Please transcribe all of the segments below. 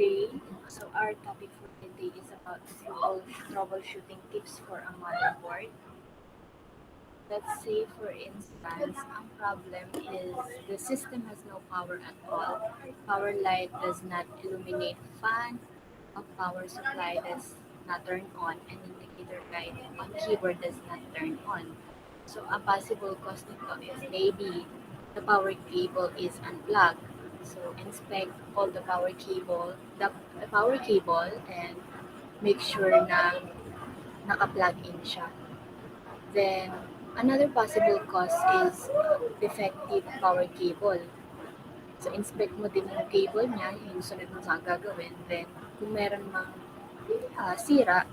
today. So our topic for today is about simple troubleshooting tips for a motherboard. Let's say, for instance, ang problem is the system has no power at all. Power light does not illuminate fan, a power supply does not turn on, and indicator light on keyboard does not turn on. So a possible cause nito is maybe the power cable is unplugged. So inspect all the power cable and make sure na naka-plug in siya. Then another possible cause is defective power cable. So inspect mo din yung cable niya, yung sunod mo sa gagawin. Then kung meron mang sira,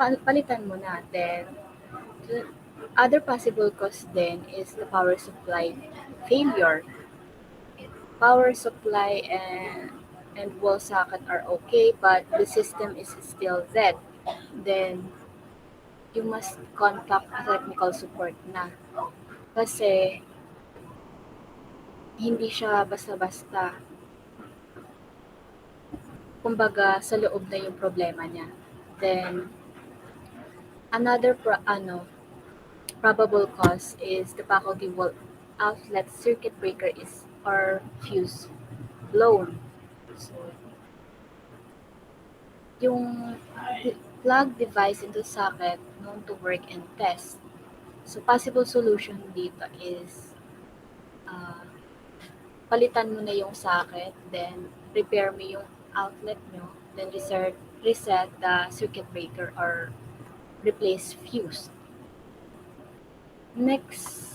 palitan mo na. Then the other possible cause then is the power supply failure. Power supply and wall socket are okay, but the system is still dead. Then you must contact a technical support na. Kasi hindi siya basta-basta. Kumbaga sa loob na yung problema niya. Then another probable cause is the faculty wall outlet circuit breaker is or fuse blown. So yung plug device into socket known to work and test. So possible solution dito is uh, palitan mo na yung socket, then repair mo yung outlet nyo, then reset the circuit breaker or replace fuse. Next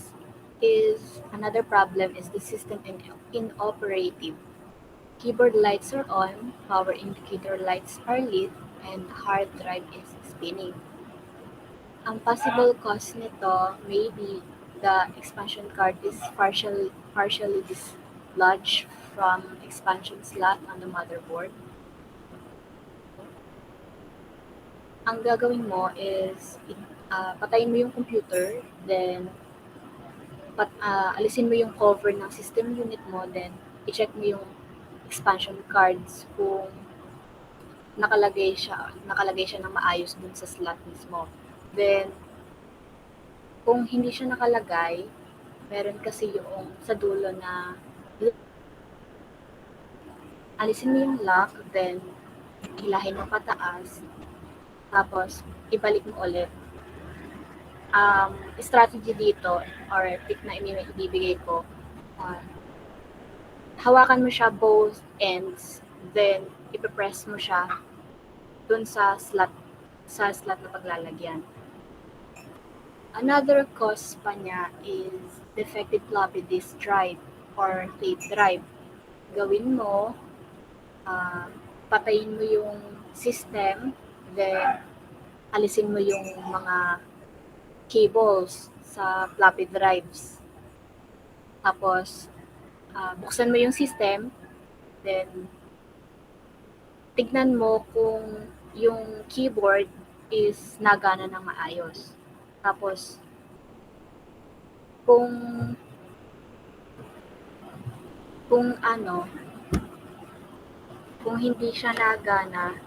is another problem is the system inoperative. Keyboard lights are on, power indicator lights are lit, and hard drive is spinning. Ang possible cause nito may be the expansion card is partially dislodged from expansion slot on the motherboard. Ang gagawin mo is patayin mo yung computer, then alisin mo yung cover ng system unit mo, then i-check mo yung expansion cards kung nakalagay siya ng maayos dun sa slot mismo. Then kung hindi siya nakalagay, meron kasi yung sa dulo na alisin mo yung lock, then hilahin mo pataas, tapos ibalik mo ulit. Strategy dito or tip na ibibigay ko, hawakan mo siya both ends, then ipipress mo siya dun sa slot na paglalagyan. Another cause pa niya is defective floppy disk drive or tape drive. Gawin mo, patayin mo yung system, then alisin mo yung mga cables sa floppy drives. Tapos, buksan mo yung system, then tignan mo kung yung keyboard is nagana ng maayos. Tapos, kung hindi siya nagana,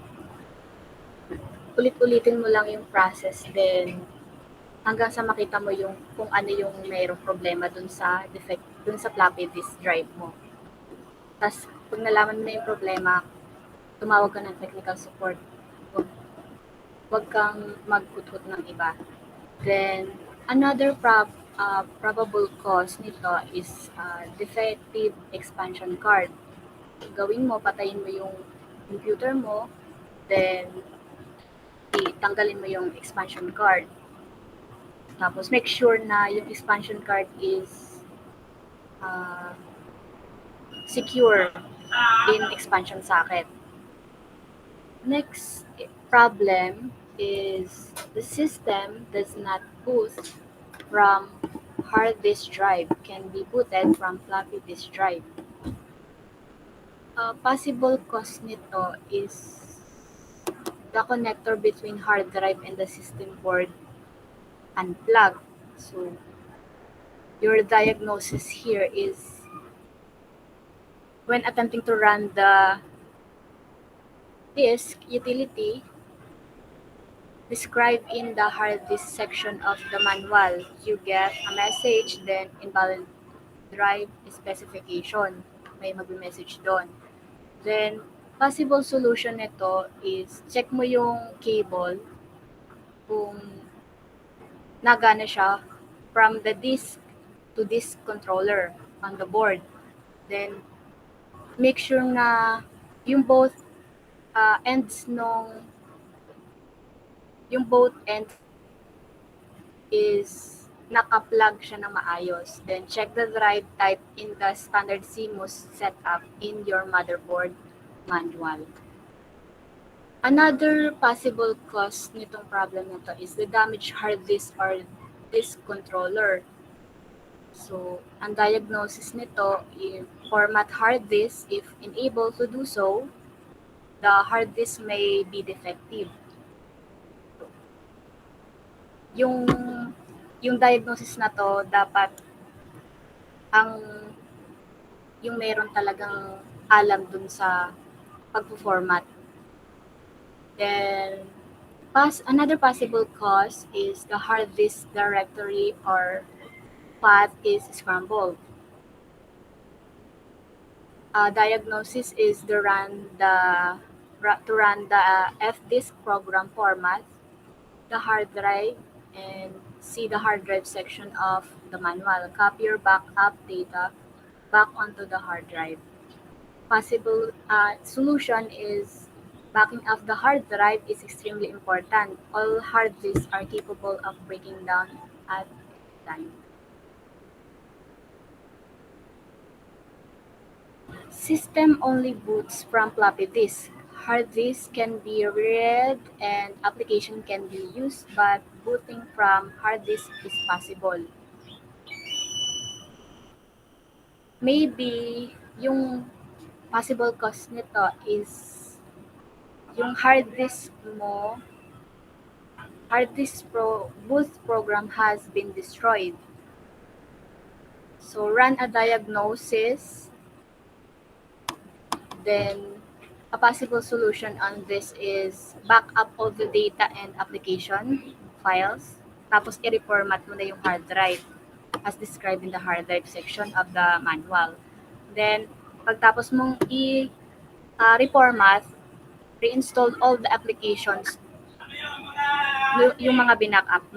ulit-ulitin mo lang yung process, then hanggang sa makita mo yung kung ano yung mayroong problema dun sa floppy disk drive mo. Tapos pag nalaman mo na yung problema, tumawag ka ng technical support. Huwag kang magkuthut ng iba. Then another probable cause nito is defective expansion card. Gawin mo, patayin mo yung computer mo, then tanggalin mo yung expansion card. Tapos make sure na yung expansion card is secure in expansion socket. Next problem is the system does not boot from hard disk drive, can be booted from floppy disk drive. Possible cause nito is the connector between hard drive and the system board unplugged. So your diagnosis here is When attempting to run the disk utility described in the hard disk section of the manual, you get a message, then invalid drive specification. May magme-message doon. Then, possible solution nito is check mo yung cable kung nagana siya from the disk to disk controller on the board. Then, make sure na yung both ends nung yung both ends is naka-plug siya ng maayos. Then, check the drive type in the standard CMOS setup in your motherboard manual. Another possible cause nitong problem na to is the damaged hard disk or disk controller. So, ang diagnosis nito is format hard disk. If unable to do so, the hard disk may be defective. Yung yung diagnosis na to dapat ang yung meron talagang alam dun sa pagpo-format. Then another possible cause is the hard disk directory or path is scrambled. Diagnosis is to run the fdisk program format the hard drive and see the hard drive section of the manual. Copy your backup data back onto the hard drive. Possible solution is backing up the hard drive is extremely important. All hard disks are capable of breaking down at any time. System only boots from floppy disk. Hard disk can be read and application can be used, but booting from hard disk is possible. Maybe yung possible cause nito is yung hard disk boot program has been destroyed. So run a diagnosis. Then a possible solution on this is back up all the data and application files. Tapos i-reformat mo na yung hard drive as described in the hard drive section of the manual. Then, pagtapos mong reformat, reinstall all the applications, yung mga binack up mo.